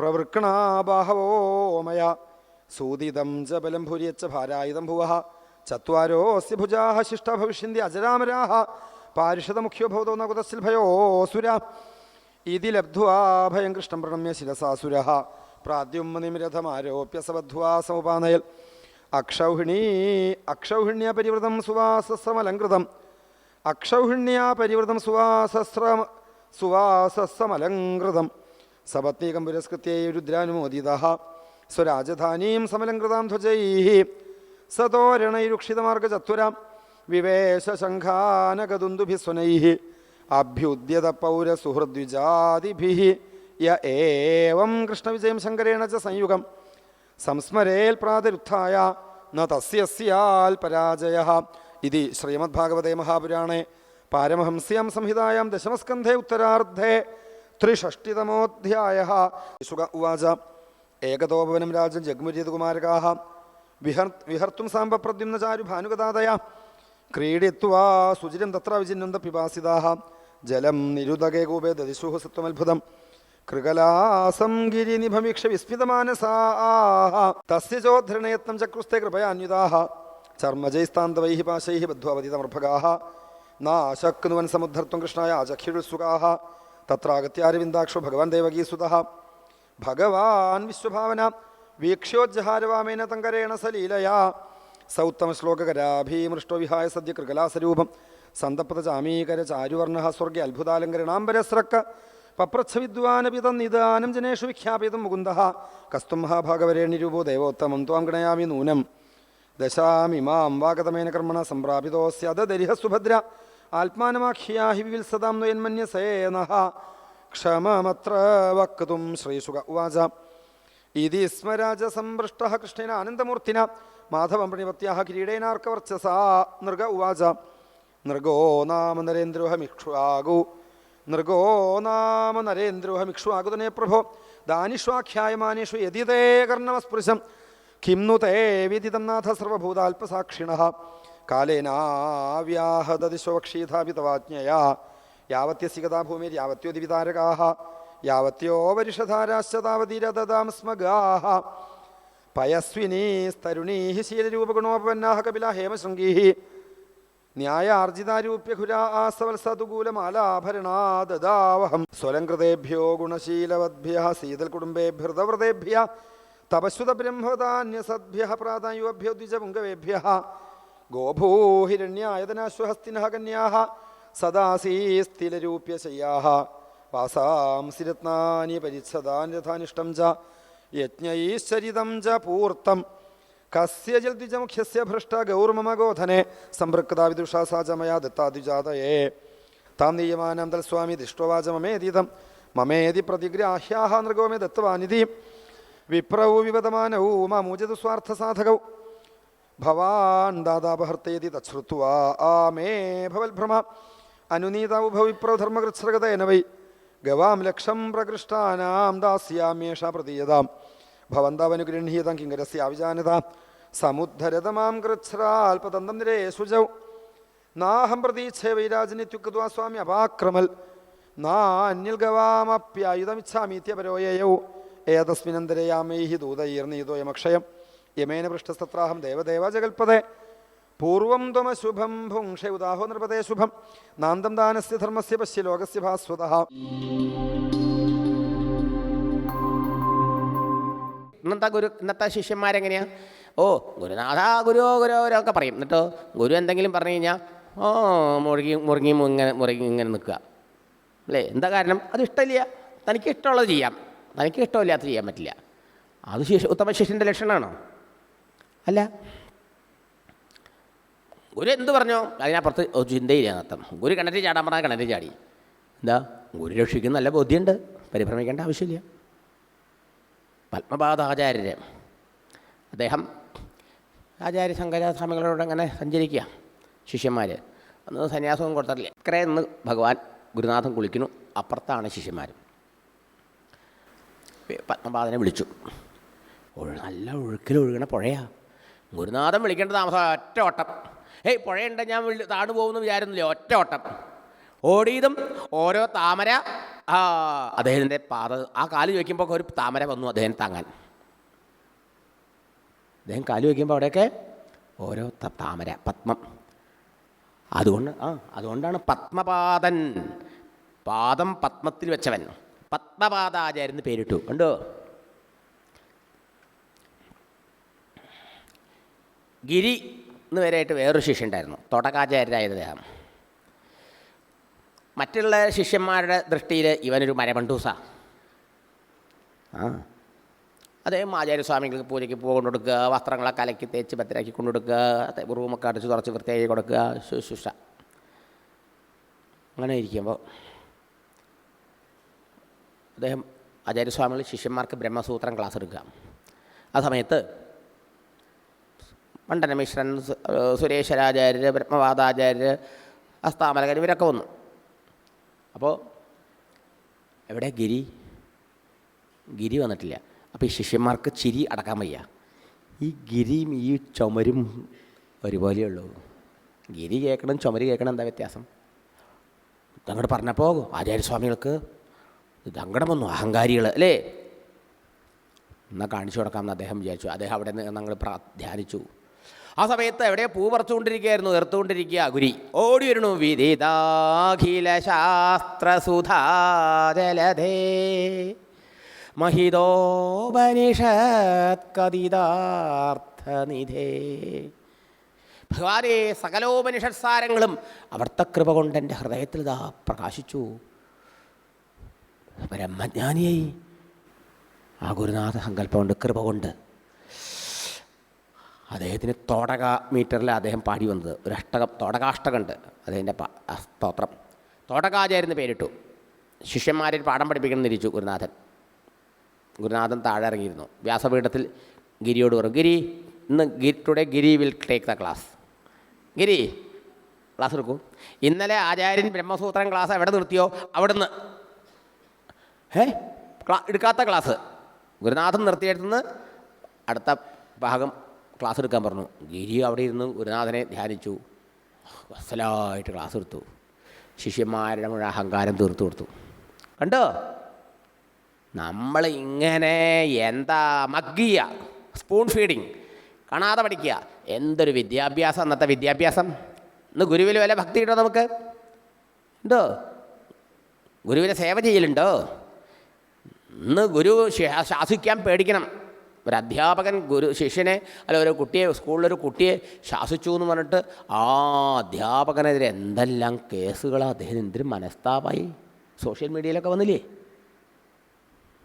പ്രവൃക്കണാബാഹവോ മയ സൂദിതം ച ബലം ഭൂര്യച്ച ഭാരായുധം ഭുവഃ ചത്വാരോസ്യ ഭുജാഃ ശിഷ്ട ഭവിഷ്യന്തി അജരാമരാഃ പാരിഷദമുഖ്യോ ഭവതോ ന കുതസ്സിൽ ഭയോസുര ഇതി ലബ്ധ്വാ ഭയം കൃഷ്ണം പ്രണമ്യ ശിരസാസുരഃ പ്രാദ്യുമ്മനിമിരഥമാരോപ്യ സബദ്ധ്വാ സമുപാനയൽ അക്ഷൗഹിണ്യാ പരിവൃതം സുവാസസ്സമലങ്കൃതം സുവാസസ്സമലങ്കൃതം സപത്നീകം പുരസ്കൃത്യൈ രുദ്രാനുമോദിതഃ സ്വരാജധാനീം സമലങ്കൃതാം ധ്വജൈഃ സതോരണൈരുക്ഷിതമാർഗചത്വരാം വിവേശശംഖാനകദുന്ദുഭിസ്വനൈഃ അഭ്യുദ്യത പൗരസുഹൃദ്വിജാതിഭിഃ യ ഏവം കൃഷ്ണവിജയം ശങ്കരേണ ച സംയുഗം സംസ്മരേൽ പ്രാതരുത്ഥായ ന തസ്യസ്യാൽ പരാജയഃ ഇതി ശ്രീമദ്ഭാഗവതേ മഹാപുരാണേ പാരമഹംസ്യാം സംഹിതായാം ദശമസ്കന്ധേ ഉത്തരാർദ്ധേ 63-തമോऽധ്യായഃ. ശുക ഉവാച ഏകതോപവനം രാജൻ ജഗ്മുര്യകുമാരകാഃ വിഹർത്തും സാമ്പ പ്രദ്യുമ്ന ചാരു ഭാനുഗതാദയ ക്രീഡിത്വാ സുചിരം തത്ര വിചിന്വന്ത പിപാസിതാഃ ജലം നിരുദകേ കൂപേ ദദിശുഃ സത്വമത്ഭുതം കൃകലാസം ഗിരിനിഭമീക്ഷ വിസ്മിതമാനസാഃ തസ്യ ചോദ്ധരണയത്നം ചക്രുസ്തേ കൃപയാന്വിതാഃ ചർമ്മജൈസ്താന്തവൈഃ പാശൈഃ ബദ്ധ്വാവതിതമർഭകാഃ നാശക്നുവൻ സമുദ്ധർത്തും കൃഷ്ണായ ആചഖ്യുസുകാഃ തത്രാഗത്യാരവിന്ദാക്ഷോ ഭഗവാൻ ദേവകീസുതഃ ഭഗവാൻ വിശ്വഭാവന വീക്ഷ്യോജ്ജഹാരവാമേന തങ്കരേണ സലീലയാ സൗത്തമശ്ലോകരാഭീമൃഷ്ടോ വിഹായ സദ്യ കൃകലാസരൂപം സന്തപ്ത ചാമീകര ചാരുവർണഃ സ്വർഗ്ഗ അത്ഭുതാലങ്കരണാംബരസ്രക്ക പപ്രച്ഛ വിദ്വാനപി തന്നിദാനം ജനേഷു വിഖ്യാപിതം മുകുന്ദഃ കസ്തും മഹാഭാഗവരേണ്യരൂപോ ദേവോത്തമം ത്വാം ഗണയാമി നൂനം ദശാമിമാം വാഗതമേന കർമ്മണ സംപ്രാപിതോസ്യദരിഹ സുഭദ്ര ആത്മാനമാഖ്യാ ഹി വിവിത്സതാം ന്വയന്മന്യസേനഃ ക്ഷമമത്ര വക്തും ശ്രീശുക ഉവാച ഇതി സ്മരാജസംപൃഷ്ടഃ കൃഷ്ണേന ആനന്ദമൂർത്തിന മാധവം പ്രണിപത്യാഃ കിരീടേനാർക്കവർച്ചസാ നൃഗ ഉവാച നൃഗോ നാമ നരേന്ദ്രോഹമിക്ഷ്വാകുതനേ പ്രഭോ ദാനിഷ്വാഖ്യായമാനേഷു യതി തേ കർണമസ്പൃശം കിം नु തേ വിദിതം നാഥ സർവഭൂതാൽപസാക്ഷിണഃ കാലേനാവ്യാഹദദിശോക്ഷീധാപി തവാജ്ഞയാ യാവത്യസ്യ ഗതാ ഭൂമിര്യാവത്യോ ദിവിതാരകാഃ യാവത്യോ വരിഷധാരാശ്ച താവതീരദദാം സ്മഗാഃ പയസ്വിനീസ്തരുണീഃ ശീലരൂപഗുണോപപന്നാഃ കപിലാ ഹേമശൃംഗീഃ ന്യായാർജിതാരൂപ്യഖുരാ ആസവത്സതുകൂലമാലാഭരണാ ദദാവഹം സ്വലംകൃതേഭ്യോ ഗുണശീലവദ്ഭ്യഃ സീതൽകുടുംബേഭ്യർദവ്രതേഭ്യഃ തപസ്സുത ബ്രഹ്മദാന്യസദ്ഭ്യഃ പ്രാതായുഭ്യോ ദ്വിജപുങ്കവേഭ്യഃ ഗോഭൂഹിരണ്യായതനാശ്വഹസ്തിനഃ കന്യാഃ സദാസീസ്ഥിലരൂപ്യശയ്യാഃ വാസാംസി രത്നാനി പരിച്ഛദാനി രഥാനിഷ്ടം ച യജ്ഞൈശ്ചരിതം ച പൂർത്തം കസ്യ ജൽദ്വിജമുഖ്യസ്യ ഭൃഷ്ട ഗൗർമമ ഗോധനെ സംപൃക്താ വിദുഷാ സാ ച മയാ ദത്താദ്വിജാതയേ താം നീയമാനം തൽസ്വാമി ദൃഷ്ടവാച മമേതീതം മമേതി പ്രതിഗ്രാഹ്യാഃ നൃഗോ മേ ദത്തവാനിധി വിപ്രൗ വിവദമാനൗ മാമൂജതു സ്വാർത്ഥസാധകൗ ഭവാൻ ദാതാപഹർത്തേതി തശ്രുത്വാ ആമേ ഭവൽഭ്രമ അനുനീതൗഭ വിപ്രൗ ധർമ്മകൃച്ഛ്രഗതേന വൈ ഗവാം ലക്ഷം പ്രകൃഷ്ടാനാം ദാസ്യാമ്യേഷ പ്രതീയതാം ഭവന്തവനുഗൃഹീതം കിങ്കരസ്യാവിജാനത സമുദ്ധരതമാം കൃച്ഛ്രാൽപതന്തം നിരേഷുജൗ നാഹം പ്രതീച്ഛേ വൈരാജനിത്യുക്ത്വാ സ്വാമി അപാക്രമൽ നാന്യൽ ഗവാമപ്യായുധമിച്ഛാമീത്യപരോയയൗ ഏതസ്മിനന്തരയാമൈഃ ദൂതൈർനീതോയമക്ഷയം യമേന പൃഷ്ടസ്തത്രാഹം ദേവദേവ ജഗൽപദേ പൂർവം ത്വമശുഭം ഭുങ്ക്ഷേ ഉദാഹോ നൃപതേ ശുഭം നാന്തം ദാനസ്യ ധർമ്മസ്യ പശ്യ ലോകസ്യ ഭാസ്വതഃ. ഇന്നത്തെ ശിഷ്യന്മാരെങ്ങനെയാ? ഗുരുനാഥ ഗുരു ഒക്കെ പറയും. എന്നിട്ടോ ഗുരു എന്തെങ്കിലും പറഞ്ഞു കഴിഞ്ഞാൽ മുറുങ്ങി ഇങ്ങനെ നിൽക്കുക അല്ലേ? എന്താ കാരണം? അത് ഇഷ്ടമില്ല. തനിക്ക് ഇഷ്ടമുള്ളത് ചെയ്യാം, തനിക്ക് ഇഷ്ടമില്ലാത്ത ചെയ്യാൻ പറ്റില്ല. അത് ഉത്തമ ശിഷ്യൻ്റെ ലക്ഷണമാണോ? അല്ല. ഗുരു എന്ത് പറഞ്ഞോ അതിനപ്പുറത്ത് ചിന്തയില്ല അർത്ഥം. ഗുരു കിണറ്റിൽ ചാടാൻ പറഞ്ഞാൽ കിണറ്റിൽ ചാടി. എന്താ? ഗുരു രക്ഷിക്കുന്ന നല്ല ബോധ്യമുണ്ട്, പരിഭ്രമിക്കേണ്ട ആവശ്യമില്ല. പത്മപാദാചാര്യർ അദ്ദേഹം ആചാര്യ ശങ്കരാസ്വാമികളോട് അങ്ങനെ സഞ്ചരിക്കുക ശിഷ്യന്മാർ. അന്ന് സന്യാസവും കൊടുത്തിട്ടില്ല. അക്കരെ നിന്ന് ഭഗവാൻ ഗുരുനാഥൻ കുളിക്കുന്നു, അപ്പുറത്താണ് ശിഷ്യന്മാർ. പത്മപാദനെ വിളിച്ചു. നല്ല ഒഴുക്കിലൊഴുകണ പുഴയാണ്. ഗുരുനാഥൻ വിളിക്കേണ്ട താമസം ഒറ്റ ഓട്ടം. പുഴയുണ്ട് ഞാൻ താണു പോകുമെന്ന് വിചാരിക്കുന്നില്ല. ഒറ്റ ഓട്ടം ഓടിയതും ഓരോ താമര അദ്ദേഹത്തിൻ്റെ ആ കാല് വയ്ക്കുമ്പോൾ ഒരു താമര വന്നു അദ്ദേഹം താങ്ങാൻ. അദ്ദേഹം കാല് വയ്ക്കുമ്പോൾ അവിടെയൊക്കെ ഓരോ താമര, പത്മം. അതുകൊണ്ടാണ് പത്മപാദൻ, പാദം പത്മത്തിൽ വെച്ചവൻ, പത്മപാദാചാര്യൻ എന്ന് പേരിട്ടു. കണ്ടോ? ഗിരി എന്ന് വരെയായിട്ട് വേറൊരു ശിഷ്യ ഉണ്ടായിരുന്നു, തൊടകാചാര്യരായ അദ്ദേഹം. മറ്റുള്ള ശിഷ്യന്മാരുടെ ദൃഷ്ടിയിൽ ഇവനൊരു മരമണ്ടൂസ. അദ്ദേഹം ആചാര്യസ്വാമികൾക്ക് പൂജയ്ക്ക് കൊണ്ടു കൊടുക്കുക, വസ്ത്രങ്ങളൊക്കെ അലക്കി തേച്ച് ഭദ്രാക്കി കൊണ്ടു കൊടുക്കുക, റൂമൊക്കെ അടച്ച് തുറച്ച് വൃത്തിയാക്കി കൊടുക്കുക, ശുശ്രൂഷ. അങ്ങനെ ഇരിക്കുമ്പോൾ അദ്ദേഹം ആചാര്യസ്വാമികൾ ശിഷ്യന്മാർക്ക് ബ്രഹ്മസൂത്രം ക്ലാസ് എടുക്കുക. ആ സമയത്ത് മണ്ഡനമിശ്രൻ, സുരേശ്വരാചാര്യർ, ബ്രഹ്മവാദാചാര്യർ, അസ്താമലകൻ ഇവരൊക്കെ വന്നു. അപ്പോൾ എവിടെ ഗിരി വന്നിട്ടില്ല. അപ്പോൾ ഈ ശിഷ്യന്മാർക്ക് ചിരി അടക്കാൻ വയ്യ. ഈ ഗിരിയും ഈ ചുമരും ഒരുപോലെയുള്ളൂ. ഗിരി കേൾക്കണം, ചുമര് കേൾക്കണം, എന്താ വ്യത്യാസം? ഇതങ്ങോട്ട് പറഞ്ഞപ്പോൾ ആചാര്യസ്വാമികൾക്ക് ഇതങ്ങടം വന്നു, അഹങ്കാരികൾ അല്ലേ, എന്നാൽ കാണിച്ചു കൊടുക്കാമെന്ന് അദ്ദേഹം വിചാരിച്ചു. അദ്ദേഹം അവിടെ നിന്ന് ഞങ്ങൾ ധ്യാനിച്ചു. ആ സമയത്ത് എവിടെ പൂ പറിച്ചുകൊണ്ടിരിക്കുകയായിരുന്നു, എർത്തുകൊണ്ടിരിക്കുക. ഗുരി ഓടി വരുന്നു. വിദിതാഖില ശാസ്ത്രസുധാജലധേ മഹിതോപനിഷത്കഥിതാർത്ഥനിധേ. ഭഗവാനെ, സകലോപനിഷത് സാരങ്ങളും അവിടുത്തെ കൃപ കൊണ്ട് എൻ്റെ ഹൃദയത്തിൽ ഇതാ പ്രകാശിച്ചു. ബ്രഹ്മജ്ഞാനിയായി ആ ഗുരുനാഥ സങ്കല്പമുണ്ട്, കൃപ കൊണ്ട്. അദ്ദേഹത്തിന് തോടക മീറ്ററിൽ അദ്ദേഹം പാടി വന്നത് ഒരു അഷ്ടകം, തോടകാഷ്ടകമുണ്ട് അദ്ദേഹത്തിൻ്റെ സ്തോത്രം. തോടകാചാര്യന് പേരിട്ടു. ശിഷ്യന്മാരെ പാഠം പഠിപ്പിക്കണം തിരിച്ചു ഗുരുനാഥൻ താഴെ ഇറങ്ങിയിരുന്നു. വ്യാസപീഠത്തിൽ ഗിരിയോട് പറഞ്ഞു, ഗിരി ഇന്ന് today Giri will take the class. Giri class എടുക്കും. ഇന്നലെ ആചാര്യൻ ബ്രഹ്മസൂത്രം ക്ലാസ് എവിടെ നിർത്തിയോ അവിടുന്ന് എടുക്കാത്ത ക്ലാസ് ഗുരുനാഥൻ നിർത്തിയെടുത്തുനിന്ന് അടുത്ത ഭാഗം ക്ലാസ് എടുക്കാൻ പറഞ്ഞു. ഗിരി അവിടെ ഇരുന്ന് ഗുരുനാഥനെ ധ്യാനിച്ചു. വസലായിട്ട് ക്ലാസ് എടുത്തു. ശിഷ്യന്മാരുടെ മുഴുവൻ അഹങ്കാരം തീർത്തു കൊടുത്തു. കണ്ടോ? നമ്മൾ ഇങ്ങനെ എന്താ മഗ്ഗിയ, സ്പൂൺ ഫീഡിങ്, കാണാതെ പഠിക്കുക. എന്തൊരു വിദ്യാഭ്യാസം അന്നത്തെ വിദ്യാഭ്യാസം. ഇന്ന് ഗുരുവിൽ വല്ല ഭക്തി ഉണ്ടോ? നമുക്ക് ഉണ്ടോ? ഗുരുവിനെ സേവ ചെയ്യലുണ്ടോ? ഇന്ന് ഗുരു ശാസിക്കാൻ പേടിക്കണം. ഒരു അധ്യാപകൻ ശിഷ്യനെ അല്ല ഒരു കുട്ടിയെ, സ്കൂളിലൊരു കുട്ടിയെ ശാസിച്ചു എന്ന് പറഞ്ഞിട്ട് ആ അധ്യാപകനെതിരെ എന്തെല്ലാം കേസുകളാണ്. അദ്ദേഹം എന്തൊരു മനസ്താപായി. സോഷ്യൽ മീഡിയയിലൊക്കെ വന്നില്ലേ?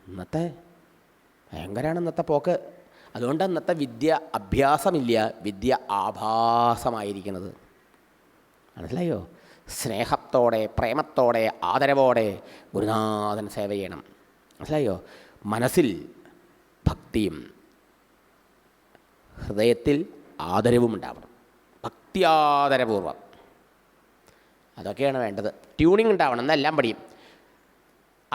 ഇന്നത്തെ ഭയങ്കരമാണ് ഇന്നത്തെ പോക്ക്. അതുകൊണ്ട് ഇന്നത്തെ വിദ്യ അഭ്യാസമില്ല, വിദ്യ ആഭാസമായിരിക്കുന്നത്. മനസ്സിലായോ? സ്നേഹത്തോടെ, പ്രേമത്തോടെ, ആദരവോടെ ഗുരുനാഥൻ സേവ ചെയ്യണം. മനസ്സിലായോ? മനസ്സിൽ ഭക്തിയും ഹൃദയത്തിൽ ആദരവും ഉണ്ടാവണം. ഭക്തിയാദരപൂർവം അതൊക്കെയാണ് വേണ്ടത്. ട്യൂണിങ് ഉണ്ടാവണം, എന്നെല്ലാം പഠിയും.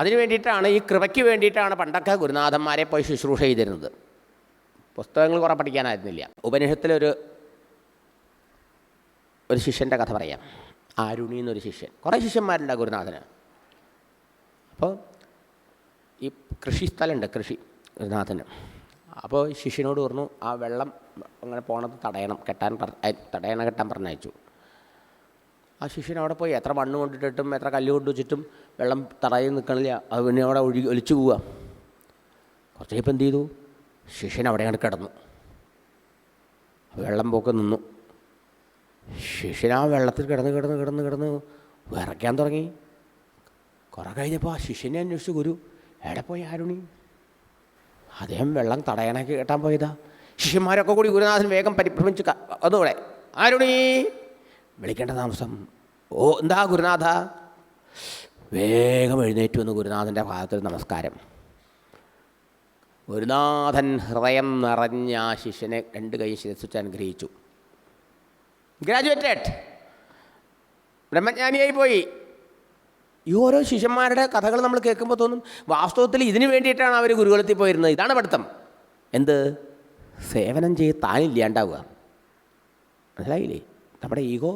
അതിനു വേണ്ടിയിട്ടാണ്, ഈ കൃപയ്ക്ക് വേണ്ടിയിട്ടാണ് പണ്ടൊക്കെ ഗുരുനാഥന്മാരെ പോയി ശുശ്രൂഷ ചെയ്തിരുന്നത്. പുസ്തകങ്ങൾ കുറേ പഠിക്കാനായിരുന്നില്ല. ഉപനിഷത്തിലൊരു ശിഷ്യൻ്റെ കഥ പറയാം. ആരുണി എന്നൊരു ശിഷ്യൻ. കുറേ ശിഷ്യന്മാരുണ്ട് ഗുരുനാഥന്. അപ്പോൾ ഈ കൃഷിസ്ഥലമുണ്ട്, കൃഷി ഗുരുനാഥന്. അപ്പോൾ ശിഷ്യനോട് പറഞ്ഞു ആ വെള്ളം അങ്ങനെ പോണത് കെട്ടാൻ പറഞ്ഞയച്ചു. ആ ശിഷ്യൻ അവിടെ പോയി എത്ര മണ്ണ് കൊണ്ടിട്ടിട്ടും എത്ര കല്ല് കൊണ്ട് വെച്ചിട്ടും വെള്ളം തടയിൽ നിൽക്കണില്ല. അത് പിന്നെ അവിടെ ഒലിച്ചു പോവുക. കുറച്ച് കഴിയുമ്പോൾ എന്ത് ചെയ്തു? ശിഷ്യൻ അവിടെ അങ്ങോട്ട് കിടന്നു. വെള്ളം പോക്ക് നിന്നു. ശിഷ്യൻ ആ വെള്ളത്തിൽ കിടന്ന് വിറയ്ക്കാൻ തുടങ്ങി. കുറേ കഴിഞ്ഞപ്പോൾ ആ ശിഷ്യനെ അന്വേഷിച്ചു ഗുരു. എവിടെ പോയി ആരുണി? അദ്ദേഹം വെള്ളം തടയണക്ക് കെട്ടാൻ പോയതാ. ശിഷ്യന്മാരൊക്കെ കൂടി ഗുരുനാഥൻ വേഗം പരിഭ്രമിച്ച് ഒന്നുകൂടെ, ആരുണി വിളിക്കേണ്ട താമസം. ഓ എന്താ ഗുരുനാഥ? വേഗം എഴുന്നേറ്റ് വന്ന് ഗുരുനാഥൻ്റെ ഭാഗത്തിൽ നമസ്കാരം. ഗുരുനാഥൻ ഹൃദയം നിറഞ്ഞ ആ ശിഷ്യനെ 2 കൈ ശിരസിച്ച് അനുഗ്രഹിച്ചു. ഗ്രാജുവേറ്റഡ്, ബ്രഹ്മജ്ഞാനിയായി പോയി. ഈ ഓരോ ശിഷ്യന്മാരുടെ കഥകൾ നമ്മൾ കേൾക്കുമ്പോൾ തോന്നും വാസ്തവത്തിൽ ഇതിനു വേണ്ടിയിട്ടാണ് അവർ ഗുരുകുലത്തിൽ പോയിരുന്നത്. ഇതാണ് പഠിത്തം. എന്ത്? സേവനം ചെയ്ത് താനില്ലാണ്ടാവുക. മനസ്സിലായില്ലേ? നമ്മുടെ ഈഗോ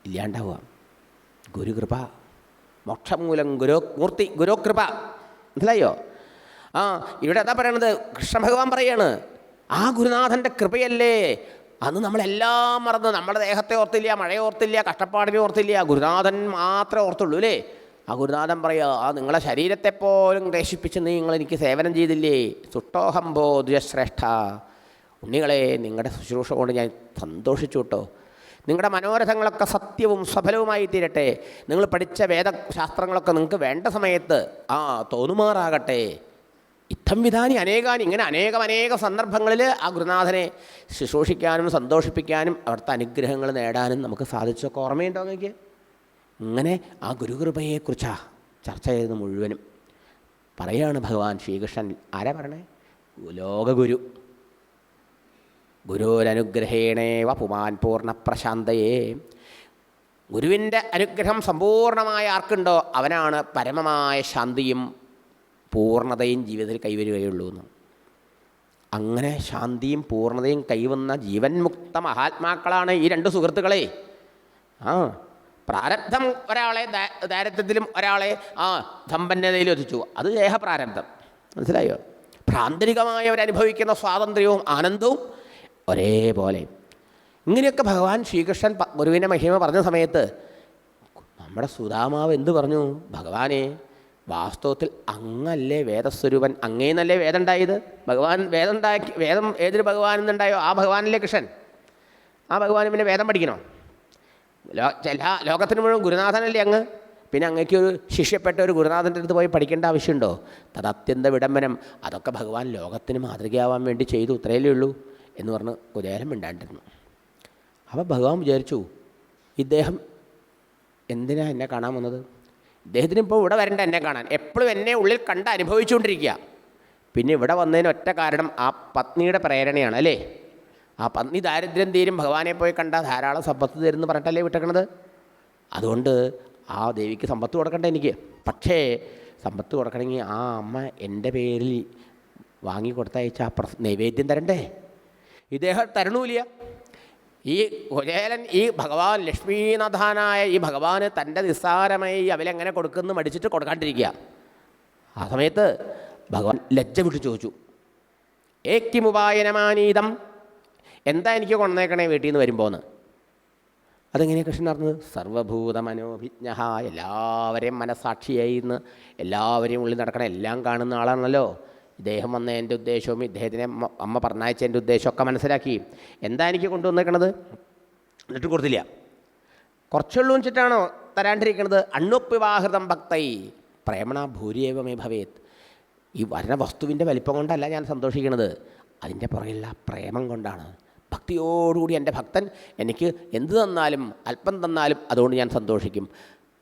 ഇല്ലാണ്ടാവുക. ഗുരുകൃപ മോക്ഷമൂലം മൂർത്തി ഗുരുകൃപ. മനസ്സിലായോ? ഇവിടെ എന്താ പറയണത്? കൃഷ്ണഭഗവാൻ പറയാണ്, ആ ഗുരുനാഥൻ്റെ കൃപയല്ലേ അന്ന് നമ്മളെല്ലാം മറന്ന് നമ്മുടെ ദേഹത്തെ ഓർത്തില്ല, മഴയെ ഓർത്തില്ല, കഷ്ടപ്പാടിനെ ഓർത്തില്ല, ഗുരുനാഥൻ മാത്രമേ ഓർത്തുള്ളൂ അല്ലേ? ആ ഗുരുനാഥൻ പറയുക, നിങ്ങളെ ശരീരത്തെ പോലും ക്ലേശിപ്പിച്ച് നിങ്ങൾ എനിക്ക് സേവനം ചെയ്തില്ലേ, സുട്ടോഹംഭോ ദ്വയശ്രേഷ്ഠ. ഉണ്ണികളെ, നിങ്ങളുടെ ശുശ്രൂഷ കൊണ്ട് ഞാൻ സന്തോഷിച്ചു കേട്ടോ. നിങ്ങളുടെ മനോരഥങ്ങളൊക്കെ സത്യവും സഫലവുമായി തീരട്ടെ. നിങ്ങൾ പഠിച്ച വേദശാസ്ത്രങ്ങളൊക്കെ നിങ്ങൾക്ക് വേണ്ട സമയത്ത് തോന്നുമാറാകട്ടെ. ഇത്തം വിധാനി അനേകാനി, ഇങ്ങനെ അനേക സന്ദർഭങ്ങളിൽ ആ ഗുരുനാഥനെ ശുശ്രൂഷിക്കാനും സന്തോഷിപ്പിക്കാനും അവിടുത്തെ അനുഗ്രഹങ്ങൾ നേടാനും നമുക്ക് സാധിച്ചൊക്കെ ഓർമ്മയുണ്ടോ നിങ്ങൾക്ക്? ഇങ്ങനെ ആ ഗുരുകൃപയെക്കുറിച്ചാണ് ചർച്ച ചെയ്തത് മുഴുവനും. പറയാണ് ഭഗവാൻ ശ്രീകൃഷ്ണൻ. ആരാ പറയണേ? ലോകഗുരു. ഗുരുരനുഗ്രഹേണേവ പുമാൻ പൂർണ്ണപ്രശാന്തയേ. ഗുരുവിൻ്റെ അനുഗ്രഹം സമ്പൂർണ്ണമായ ആർക്കുണ്ടോ അവനാണ് പരമമായ ശാന്തിയും പൂർണ്ണതയും ജീവിതത്തിൽ കൈവരുകയുള്ളൂ എന്ന്. അങ്ങനെ ശാന്തിയും പൂർണ്ണതയും കൈവന്ന ജീവൻ മുക്ത മഹാത്മാക്കളാണ് ഈ രണ്ട് സുഹൃത്തുക്കളെ. പ്രാരബ്ധം ഒരാളെ ദാരിദ്ര്യത്തിലും ഒരാളെ സമ്പന്നതയിലും എത്തിച്ചു. അത് ദേഹപ്രാരബ്ധം. മനസ്സിലായോ? പ്രാന്തരികമായ അവരനുഭവിക്കുന്ന സ്വാതന്ത്ര്യവും ആനന്ദവും ഒരേപോലെ. ഇങ്ങനെയൊക്കെ ഭഗവാൻ ശ്രീകൃഷ്ണൻ ഗുരുവിൻ്റെ മഹിമ പറഞ്ഞ സമയത്ത് നമ്മുടെ സുധാമാവ് എന്ത് പറഞ്ഞു? ഭഗവാനെ, വാസ്തവത്തിൽ അങ്ങല്ലേ വേദസ്വരൂപൻ, അങ്ങേന്നല്ലേ വേദം ഉണ്ടായത്. ഭഗവാൻ വേദം ഏതൊരു ഭഗവാനിൽ നിന്നുണ്ടായോ ആ ഭഗവാനല്ലേ കൃഷ്ണൻ. ആ ഭഗവാൻ പിന്നെ വേദം പഠിക്കണോ? എല്ലാ ലോകത്തിന് മുഴുവൻ ഗുരുനാഥനല്ലേ അങ്ങ്. പിന്നെ അങ്ങേക്ക് ഒരു ശിഷ്യപ്പെട്ട ഒരു ഗുരുനാഥൻ്റെ അടുത്ത് പോയി പഠിക്കേണ്ട ആവശ്യമുണ്ടോ? തദത്യന്ത വിടംബനം. അതൊക്കെ ഭഗവാൻ ലോകത്തിന് മാതൃകയാവാൻ വേണ്ടി ചെയ്തു, ഇത്രയല്ലേ ഉള്ളൂ എന്ന് പറഞ്ഞ് കുചേലൻ മിണ്ടാണ്ടിരുന്നു. അപ്പോൾ ഭഗവാൻ വിചാരിച്ചു, ഇദ്ദേഹം എന്തിനാ എന്നെ കാണാൻ വന്നത്? ഇദ്ദേഹത്തിന് ഇപ്പോൾ ഇവിടെ വരണ്ട എന്നെ കാണാൻ, എപ്പോഴും എന്നെ ഉള്ളിൽ കണ്ട് അനുഭവിച്ചുകൊണ്ടിരിക്കുക. പിന്നെ ഇവിടെ വന്നതിന് ഒറ്റ കാരണം ആ പത്നിയുടെ പ്രേരണയാണ് അല്ലേ? ആ പത്നി ദാരിദ്ര്യം തീരും, ഭഗവാനെ പോയി കണ്ടാൽ ധാരാളം സമ്പത്ത് തരുമെന്ന് പറഞ്ഞിട്ടല്ലേ വിട്ടേക്കണത്. അതുകൊണ്ട് ആ ദേവിക്ക് സമ്പത്ത് കൊടുക്കണ്ട എനിക്ക്. പക്ഷേ സമ്പത്ത് കൊടുക്കണമെങ്കിൽ ആ അമ്മ എൻ്റെ പേരിൽ വാങ്ങി കൊടുത്തയച്ച ആ നൈവേദ്യം തരണ്ടേ? ഇദ്ദേഹം തരണൂല്ല. ഈ കുചേലൻ ഈ ഭഗവാൻ ലക്ഷ്മീനാഥാനായ ഈ ഭഗവാന് തൻ്റെ നിസ്സാരമായി അവലെങ്ങനെ കൊടുക്കുന്നു മടിച്ചിട്ട് കൊടുക്കാണ്ടിരിക്കുക. ആ സമയത്ത് ഭഗവാൻ ലജ്ജ വിട്ടു ചോദിച്ചു, ഏക്കിമുപായനമാനീതം, എന്താ എനിക്ക് കൊണ്ടേക്കണേ വീട്ടിൽ നിന്ന് വരുമ്പോന്ന്? അതെങ്ങനെയാണ് കൃഷ്ണൻ അറിഞ്ഞത്? സർവഭൂത മനോഭിജ്ഞ, എല്ലാവരെയും മനസ്സാക്ഷിയായി ഇന്ന് എല്ലാവരെയും ഉള്ളിൽ നടക്കണം, എല്ലാം കാണുന്ന ആളാണല്ലോ ഇദ്ദേഹം. വന്ന എൻ്റെ ഉദ്ദേശവും ഇദ്ദേഹത്തിനെ അമ്മ പറഞ്ഞയച്ചതിൻ്റെ ഉദ്ദേശമൊക്കെ മനസ്സിലാക്കി. എന്താ എനിക്ക് കൊണ്ടുവന്നേക്കണത്? എന്നിട്ട് കൊടുത്തില്ല. കുറച്ചുള്ളൂ വെച്ചിട്ടാണോ തരാണ്ടിരിക്കണത്? അണ്ണുപ്പിവാഹൃതം ഭക്തൈ പ്രേമണ ഭൂരിയേവമേ ഭവേത്. ഈ വരണ വസ്തുവിൻ്റെ വലിപ്പം കൊണ്ടല്ല ഞാൻ സന്തോഷിക്കണത്, അതിൻ്റെ പുറകിലുള്ള പ്രേമം കൊണ്ടാണ്. ഭക്തിയോടുകൂടി എൻ്റെ ഭക്തൻ എനിക്ക് എന്ത് തന്നാലും അല്പം തന്നാലും അതുകൊണ്ട് ഞാൻ സന്തോഷിക്കും.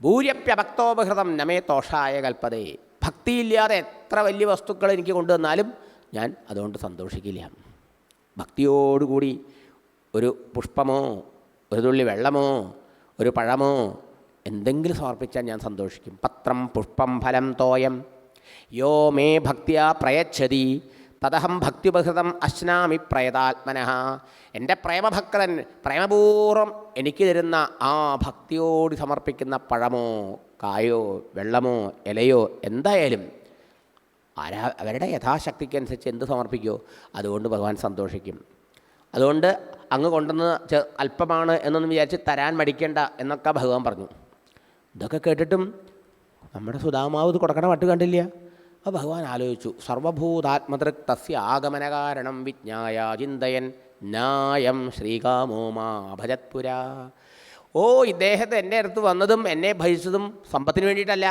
ഭൂര്യപ്യഭക്തോപഹൃതം നമേ തോഷായ കൽപ്പതേ. ഭക്തിയില്ലാതെ എത്ര വലിയ വസ്തുക്കൾ എനിക്ക് കൊണ്ടുവന്നാലും ഞാൻ അതുകൊണ്ട് സന്തോഷിക്കില്ല. ഭക്തിയോടുകൂടി ഒരു പുഷ്പമോ ഒരു തുള്ളി വെള്ളമോ ഒരു പഴമോ എന്തെങ്കിലും സമർപ്പിച്ചാൽ ഞാൻ സന്തോഷിക്കും. പത്രം പുഷ്പം ഫലം തോയം യോ മേ ഭക്തിയാ പ്രയച്ഛതി തദഹം ഭക്തിയുപഹൃതം അശ്നാമി പ്രയതാത്മനഃ. എൻ്റെ പ്രേമഭക്തൻ പ്രേമപൂർവ്വം എനിക്ക് തരുന്ന ആ ഭക്തിയോട് സമർപ്പിക്കുന്ന പഴമോ കായോ വെള്ളമോ ഇലയോ എന്തായാലും അവരുടെ യഥാശക്തിക്കനുസരിച്ച് എന്ത് സമർപ്പിക്കുമോ അതുകൊണ്ട് ഭഗവാൻ സന്തോഷിക്കും. അതുകൊണ്ട് അങ്ങ് കൊണ്ടുവന്ന് അല്പമാണ് എന്നൊന്നും വിചാരിച്ച് തരാൻ മടിക്കേണ്ട എന്നൊക്കെ ഭഗവാൻ പറഞ്ഞു. ഇതൊക്കെ കേട്ടിട്ടും നമ്മുടെ സുധാമാവ് ഇത് കൊടുക്കണ മട്ട് കണ്ടില്ല. അപ്പോൾ ഭഗവാൻ ആലോചിച്ചു, സർവഭൂതാത്മതൃക് തസ്യ ആഗമനകാരണം വിജ്ഞായ ചിന്തയൻ ന്യായം ശ്രീകാമോ മാ ഭജത്പുര. ഓ, ഇദ്ദേഹത്തെ എൻ്റെ അടുത്ത് വന്നതും എന്നെ ഭജിച്ചതും സമ്പത്തിന് വേണ്ടിയിട്ടല്ല.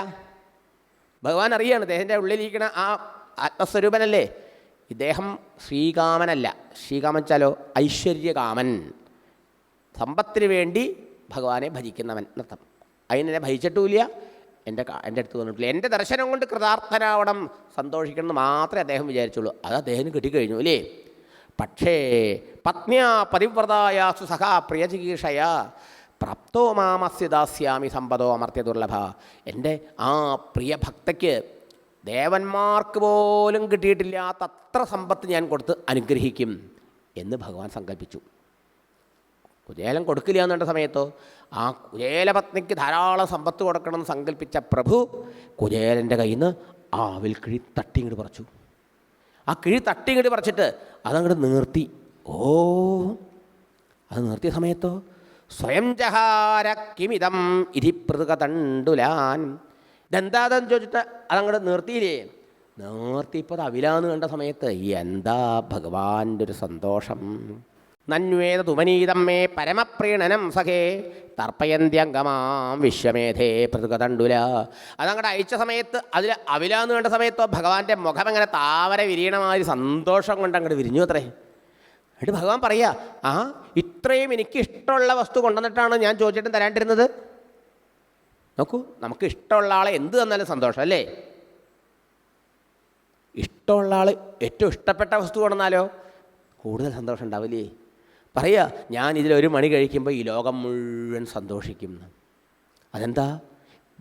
ഭഗവാൻ അറിയാണ് ഇദ്ദേഹത്തിൻ്റെ ഉള്ളിലിരിക്കണ ആ ആത്മസ്വരൂപനല്ലേ. ഇദ്ദേഹം ശ്രീകാമനല്ല. ശ്രീകാമൻ വെച്ചാലോ ഐശ്വര്യകാമൻ, സമ്പത്തിന് വേണ്ടി ഭഗവാനെ ഭജിക്കുന്നവൻ എന്നർത്ഥം. അതിനെന്നെ ഭജിച്ചിട്ടുമില്ല, എൻ്റെ അടുത്ത് വന്നിട്ടില്ല. എൻ്റെ ദർശനം കൊണ്ട് കൃതാർത്ഥനാവണം, സന്തോഷിക്കണം എന്ന് മാത്രമേ അദ്ദേഹം വിചാരിച്ചുള്ളൂ. അത് അദ്ദേഹത്തിന് കിട്ടിക്കഴിഞ്ഞു അല്ലേ. പക്ഷേ പത്നിയാ പതിവ്രതായാസു സഖാ പ്രിയചികീഷയ പ്രാപ്തോ മാമസ്യ ദാസ്യാമി സമ്പദോ അമർത്യ ദുർലഭ. എൻ്റെ ആ പ്രിയ ഭക്തയ്ക്ക് ദേവന്മാർക്ക് പോലും കിട്ടിയിട്ടില്ലാത്ത അത്ര സമ്പത്ത് ഞാൻ കൊടുത്ത് അനുഗ്രഹിക്കും എന്ന് ഭഗവാൻ സങ്കല്പിച്ചു. കുചേലൻ കൊടുക്കില്ല എന്നുണ്ട സമയത്തോ ആ കുചേലപത്നിക്ക് ധാരാളം സമ്പത്ത് കൊടുക്കണമെന്ന് സങ്കല്പിച്ച പ്രഭു കുചേലൻ്റെ കയ്യിൽ നിന്ന് ആ അവിൽ കിഴി തട്ടി ഇങ്ങോട്ട് പറിച്ചു. ആ കിഴി തട്ടി ഇങ്ങോട്ട് പറിച്ചിട്ട് അതങ്ങോട്ട് നിർത്തി. അത് നിർത്തിയ സമയത്തോ സ്വയം ജഹാര കിമിതം ഇതി പൃഥുകതണ്ടുലാൻ. ഇതെന്താതെന്ന് ചോദിച്ചിട്ട് അതങ്ങോട്ട് നിർത്തിയില്ലേ. നിർത്തിയപ്പോൾ അത് അവിലാന്ന് കണ്ട സമയത്ത് എന്താ ഭഗവാന്റെ ഒരു സന്തോഷം. നന്വേദ തുമനീതം മേ പരമപ്രീണനം സഖേ തർപ്പയന്ത്യംഗമാം വിശ്വമേധേ പൃഥുകതണ്ടുല. അതങ്ങോട്ട് അയച്ച സമയത്ത് അതിൽ അവിലാന്ന് കണ്ട സമയത്തോ ഭഗവാന്റെ മുഖം അങ്ങനെ താമര വിരിയണമാതിരി സന്തോഷം കൊണ്ട് അങ്ങോട്ട് വിരിഞ്ഞു അത്രേ. എന്നിട്ട് ഭഗവാൻ പറയുക, ഇത്രയും എനിക്ക് ഇഷ്ടമുള്ള വസ്തു കൊണ്ടുവന്നിട്ടാണ് ഞാൻ ചോദിച്ചിട്ടും തരാണ്ടിരുന്നത്. നോക്കൂ, നമുക്ക് ഇഷ്ടമുള്ള ആളെ എന്ത് തന്നാലും സന്തോഷം അല്ലേ. ഇഷ്ടമുള്ള ആൾ ഏറ്റവും ഇഷ്ടപ്പെട്ട വസ്തു കൊണ്ടുവന്നാലോ കൂടുതൽ സന്തോഷം ഉണ്ടാവില്ലേ. പറയുക, ഞാൻ ഇതിലൊരു മണി കഴിക്കുമ്പോൾ ഈ ലോകം മുഴുവൻ സന്തോഷിക്കും. അതെന്താ?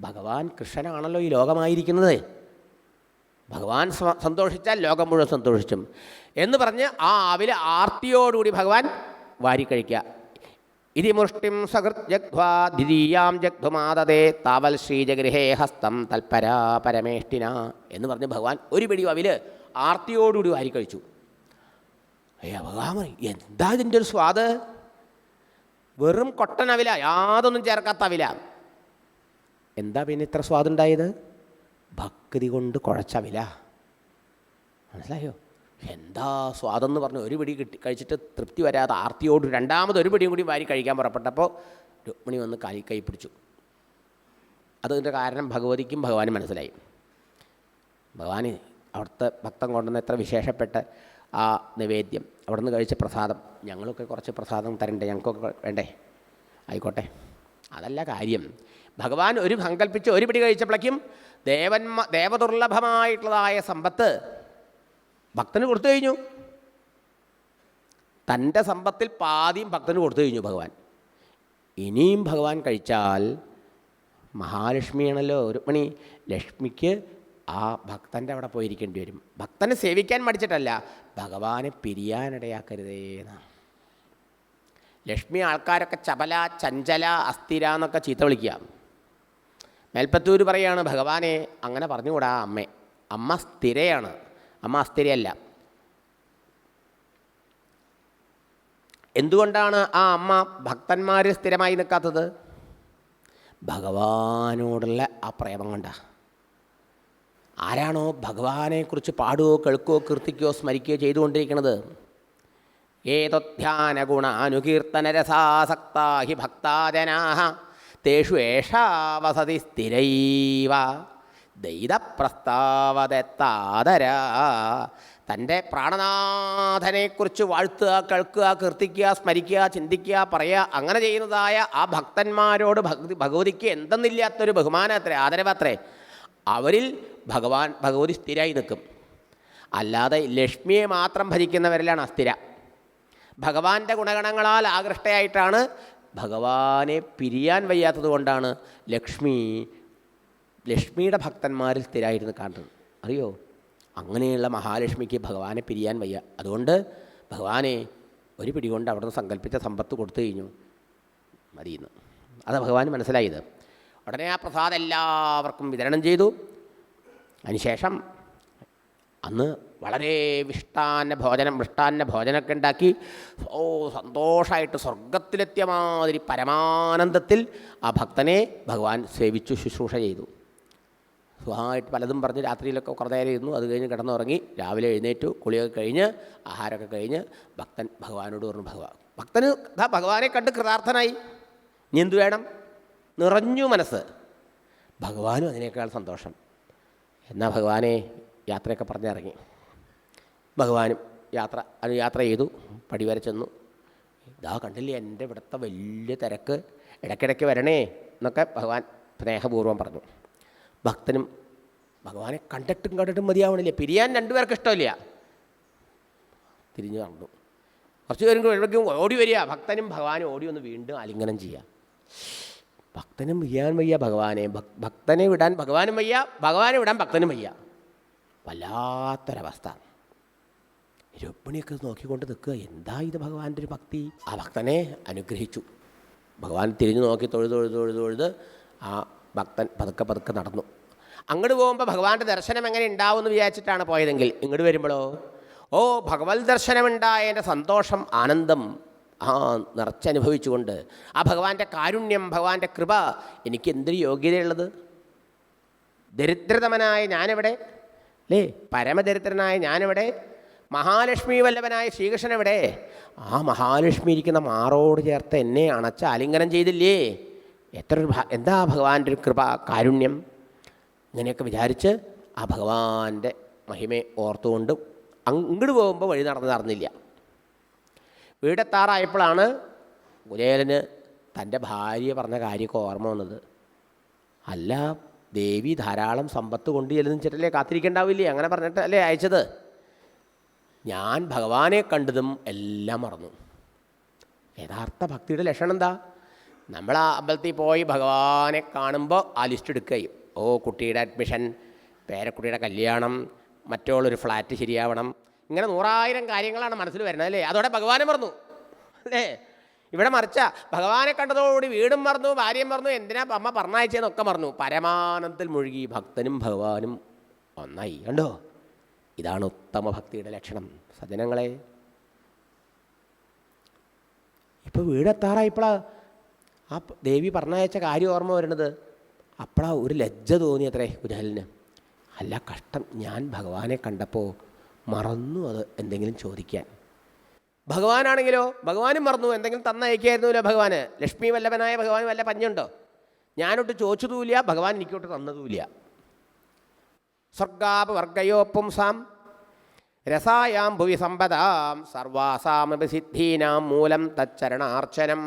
ഭഗവാൻ കൃഷ്ണനാണല്ലോ ഈ ലോകമായിരിക്കുന്നത്. ഭഗവാൻ സന്തോഷിച്ചാൽ ലോകം മുഴുവൻ സന്തോഷിച്ചും എന്ന് പറഞ്ഞ് ആ അവിൽ ആർത്തിയോടുകൂടി ഭഗവാൻ വാരിക്കഴിക്കുക. ഇതി മുഷ്ടിം സകൃത് ജഗ്ധ്വാ ദ്വിതീയാം ജഗ്ധുമാദതേ താവൽ ശ്രീജഗൃഹേ ഹസ്തം തൽപരാ പരമേഷ്ടിന എന്ന് പറഞ്ഞ് ഭഗവാൻ ഒരു പിടി അവിൽ ആർത്തിയോടുകൂടി വാരിക്കഴിച്ചു. ഭഗവാൻ എന്താ ഇതിൻ്റെ ഒരു സ്വാദ്? വെറും കൊട്ടനവില, യാതൊന്നും ചേർക്കാത്ത അവില. എന്താ പിന്നെ ഇത്ര സ്വാദുണ്ടായത്? ഭക്തി കൊണ്ട് കുഴച്ചവില. മനസ്സിലായോ? എന്താ സ്വാദെന്ന് പറഞ്ഞ് ഒരു പിടി കഴിച്ചിട്ട് തൃപ്തി വരാതെ ആർത്തിയോട് രണ്ടാമത് ഒരു പിടിയും കൂടി വാരി കഴിക്കാൻ പുറപ്പെട്ടപ്പോൾ രുക്മിണി വന്ന് കൈ പിടിച്ചു. അതിൻ്റെ കാരണം ഭഗവതിക്കും ഭഗവാനും മനസ്സിലായി. ഭഗവാന് അവിടുത്തെ ഭക്തൻ കൊണ്ടുവന്ന എത്ര വിശേഷപ്പെട്ട ആ നിവേദ്യം, അവിടെ നിന്ന് കഴിച്ച പ്രസാദം, ഞങ്ങളൊക്കെ കുറച്ച് പ്രസാദം തരണ്ടേ, ഞങ്ങൾക്കൊക്കെ വേണ്ടേ? ആയിക്കോട്ടെ, അതല്ല കാര്യം. ഭഗവാൻ ഒരു സങ്കല്പിച്ച് ഒരു പിടി കഴിച്ചപ്പോഴേക്കും ദേവദുർലഭമായിട്ടുള്ളതായ സമ്പത്ത് ഭക്തന് കൊടുത്തു കഴിഞ്ഞു. തൻ്റെ സമ്പത്തിൽ പാതിയും ഭക്തന് കൊടുത്തു കഴിഞ്ഞു ഭഗവാൻ. ഇനിയും ഭഗവാൻ കഴിച്ചാൽ മഹാലക്ഷ്മിയാണല്ലോ രുക്മിണി, ലക്ഷ്മിക്ക് ആ ഭക്തൻ്റെ അവിടെ പോയിരിക്കേണ്ടി വരും. ഭക്തനെ സേവിക്കാൻ മടിച്ചിട്ടല്ല, ഭഗവാനെ പിരിയാനിടയാക്കരുതേന്ന്. ലക്ഷ്മി ആൾക്കാരൊക്കെ ചപല, ചഞ്ചല, അസ്ഥിര എന്നൊക്കെ ചീത്ത വിളിക്കുക. മേൽപ്പത്തൂർ പറയുകയാണ്, ഭഗവാനെ അങ്ങനെ പറഞ്ഞുകൂടാ അമ്മ സ്ഥിരയാണ്, അമ്മ അസ്ഥിരയല്ല. എന്തുകൊണ്ടാണ് ആ അമ്മ ഭക്തന്മാർ സ്ഥിരമായി നിൽക്കാത്തത്? ഭഗവാനോടുള്ള ആ പ്രേമം കൊണ്ട. ആരാണോ ഭഗവാനെക്കുറിച്ച് പാടുകയോ കേൾക്കുകയോ കീർത്തിക്കുകയോ സ്മരിക്കുകയോ ചെയ്തുകൊണ്ടിരിക്കുന്നത്, ഏതോധ്യാന ഗുണാനുകീർത്തനരസാസക്താ ഹി ഭക്താജനാഃ തേഷു ഏഷാ വസതി സ്ഥിരൈവ ദൈതപ്രസ്താവദത്താദരാ. തൻ്റെ പ്രാണനാഥനെക്കുറിച്ച് വാഴ്ത്തുക, കേൾക്കുക, കീർത്തിക്കുക, സ്മരിക്കുക, ചിന്തിക്കുക, പറയുക, അങ്ങനെ ചെയ്യുന്നതായ ആ ഭക്തന്മാരോട് ഭഗവതിക്ക് എന്തെന്നില്ലാത്തൊരു ബഹുമാനത്രേ, ആദരവത്രേ. അവരിൽ ഭഗവതി സ്ഥിരമായി നിൽക്കും. അല്ലാതെ ലക്ഷ്മിയെ മാത്രം ഭജിക്കുന്നവരിലാണ് അസ്ഥിര. ഭഗവാന്റെ ഗുണഗണങ്ങളാൽ ആകൃഷ്ടയായിട്ടാണ് ഭഗവാനെ പിരിയാൻ വയ്യാത്തത് കൊണ്ടാണ് ലക്ഷ്മിയുടെ ഭക്തന്മാരിൽ സ്ഥിരമായിരുന്നു കാണുന്നത്. അറിയോ? അങ്ങനെയുള്ള മഹാലക്ഷ്മിക്ക് ഭഗവാനെ പിരിയാൻ വയ്യ. അതുകൊണ്ട് ഭഗവാനെ ഒരു പിടി കൊണ്ട് അവിടുന്ന് സങ്കല്പിച്ച സമ്പത്ത് കൊടുത്തു കഴിഞ്ഞു, മതിയെന്ന്. അത് ഭഗവാന് മനസ്സിലായത്. ഉടനെ ആ പ്രസാദം എല്ലാവർക്കും വിതരണം ചെയ്തു. അതിനുശേഷം അന്ന് വളരെ മൃഷ്ടാന്ന ഭോജനമൊക്കെ ഉണ്ടാക്കി സന്തോഷമായിട്ട് സ്വർഗത്തിലെത്തിയ മാതിരി പരമാനന്ദത്തിൽ ആ ഭക്തനെ ഭഗവാൻ സേവിച്ചു, ശുശ്രൂഷ ചെയ്തു. സുഖമായിട്ട് പലതും പറഞ്ഞ് രാത്രിയിലൊക്കെ കുറേ നേരം ഇരുന്നു. അത് കഴിഞ്ഞ് കിടന്നുറങ്ങി. രാവിലെ എഴുന്നേറ്റു, കുളിയൊക്കെ കഴിഞ്ഞ് ആഹാരമൊക്കെ കഴിഞ്ഞ് ഭക്തൻ ഭഗവാനോട് പറഞ്ഞു, ഭക്തന് ഭഗവാനെ കണ്ട് കൃതാർത്ഥനായി. ഇനി എന്തു വേണം? നിറഞ്ഞു മനസ്സ്. ഭഗവാനും അതിനേക്കാൾ സന്തോഷം. എന്നാൽ ഭഗവാനെ യാത്രയൊക്കെ പറഞ്ഞിറങ്ങി. ഭഗവാനും യാത്ര ചെയ്തു, പടിവരെ ചെന്നു. ഇതാ കണ്ടില്ലേ എൻ്റെ ഇവിടുത്തെ വലിയ തിരക്ക്, ഇടയ്ക്കിടയ്ക്ക് വരണേ എന്നൊക്കെ ഭഗവാൻ സ്നേഹപൂർവ്വം പറഞ്ഞു. ഭക്തനും ഭഗവാനെ കണ്ടിട്ടും മതിയാവണില്ല, പിരിയാൻ രണ്ടുപേർക്ക് ഇഷ്ടമില്ല. തിരിഞ്ഞു നടന്നു. കുറച്ച് പേരും എവിടേക്കും ഓടി വരിക. ഭക്തനും ഭഗവാനും ഓടി ഒന്ന് വീണ്ടും ആലിംഗനം ചെയ്യുക. ഭക്തനും വിടാൻ വയ്യ ഭഗവാനെ, ഭക്തനെ വിടാൻ ഭഗവാനും വയ്യ, ഭഗവാനെ വിടാൻ ഭക്തനും വയ്യ. വല്ലാത്തൊരവസ്ഥ. രുക്മിണിയൊക്കെ നോക്കിക്കൊണ്ട് നിൽക്കുക, എന്താ ഇത് ഭഗവാന്റെ ഒരു ഭക്തി. ആ ഭക്തനെ അനുഗ്രഹിച്ചു. ഭഗവാൻ തിരിഞ്ഞു നോക്കി തൊഴുത് ആ ഭക്തൻ പതുക്കെ നടന്നു. അങ്ങോട്ട് പോകുമ്പോൾ ഭഗവാന്റെ ദർശനം എങ്ങനെ ഉണ്ടാവുമെന്ന് വിചാരിച്ചിട്ടാണ് പോയതെങ്കിൽ, ഇങ്ങോട്ട് വരുമ്പോഴോ ഭഗവത് ദർശനമുണ്ടായതിൻ്റെ സന്തോഷം, ആനന്ദം നിറച്ചനുഭവിച്ചുകൊണ്ട് ആ ഭഗവാന്റെ കാരുണ്യം, ഭഗവാന്റെ കൃപ, എനിക്ക് എന്തൊരു യോഗ്യതയുള്ളത്. ദരിദ്രതമനായ ഞാനെവിടെ, അല്ലേ? പരമദരിദ്രനായ ഞാനെവിടെ? മഹാലക്ഷ്മി വല്ലഭനായ ശ്രീകൃഷ്ണൻ എവിടെ? ആ മഹാലക്ഷ്മി ഇരിക്കുന്ന മാറോട് ചേർത്ത് എന്നെ അണച്ച ആലിംഗനം ചെയ്തില്ലേ? എന്താ ഭഗവാന്റെ ഒരു കൃപ, കാരുണ്യം. ഇങ്ങനെയൊക്കെ വിചാരിച്ച് ആ ഭഗവാന്റെ മഹിമയെ ഓർത്തുകൊണ്ട് അങ്ങോട്ട് പോകുമ്പോൾ വഴി നടന്നില്ല. വീടെത്താറായപ്പോഴാണ് കുചേലന് തൻ്റെ ഭാര്യ പറഞ്ഞ കാര്യമൊക്കെ ഓർമ്മ വന്നത്. അല്ല, ദേവി ധാരാളം സമ്പത്ത് കൊണ്ട് ചെല്ലുന്നിച്ചിട്ടല്ലേ കാത്തിരിക്കണ്ടാവില്ലേ, അങ്ങനെ പറഞ്ഞിട്ടല്ലേ അയച്ചത്. ഞാൻ ഭഗവാനെ കണ്ടതും എല്ലാം മറന്നു. യഥാർത്ഥ ഭക്തിയുടെ ലക്ഷണം എന്താ? നമ്മൾ ആ അമ്പലത്തിൽ പോയി ഭഗവാനെ കാണുമ്പോൾ ആ ലിസ്റ്റ് എടുക്കുകയും, കുട്ടിയുടെ അഡ്മിഷൻ, പേരക്കുട്ടിയുടെ കല്യാണം, മറ്റുള്ളൊരു ഫ്ലാറ്റ് ശരിയാവണം, ഇങ്ങനെ 100,000 കാര്യങ്ങളാണ് മനസ്സിൽ വരുന്നത്, അല്ലേ? അതോടെ ഭഗവാനെ മറന്നു, അല്ലേ? ഇവിടെ മറിച്ച ഭഗവാനെ കണ്ടതോടുകൂടി വീടും മറന്നു, ഭാര്യയും മറന്നു, എന്തിനാ അമ്മ പറഞ്ഞയച്ചതെന്നൊക്കെ മറന്നു. പരമാനന്ദത്തിൽ മുഴുകി ഭക്തനും ഭഗവാനും ഒന്നായി. കണ്ടോ? ഇതാണ് ഉത്തമ ഭക്തിയുടെ ലക്ഷണം സജ്ജനങ്ങളെ. ഇപ്പോൾ വീടെത്താറായപ്പോഴാ ആ ദേവി പറഞ്ഞയച്ച കാര്യം ഓർമ്മ വരുന്നത്. അപ്പോഴാ ഒരു ലജ്ജ തോന്നി അത്രേ കുചേലന്. അല്ല കഷ്ടം, ഞാൻ ഭഗവാനെ കണ്ടപ്പോൾ മറന്നു അത് എന്തെങ്കിലും ചോദിക്കാൻ. ഭഗവാനാണെങ്കിലോ ഭഗവാനും മറന്നു, എന്തെങ്കിലും തന്നയക്കായിരുന്നില്ല ഭഗവാന്. ലക്ഷ്മി വല്ലഭനായ ഭഗവാൻ വല്ല പഞ്ഞുണ്ടോ? ഞാനൊട്ട് ചോദിച്ചതുമില്ല, ഭഗവാൻ എനിക്കൊട്ട് തന്നതുമില്ല. സ്വർഗാപവർഗയോ പുംസാം രസായാം ഭുവി സമ്പദാം സർവാസാമപി സിദ്ധീനാം മൂലം തച്ചരണാർച്ചനം.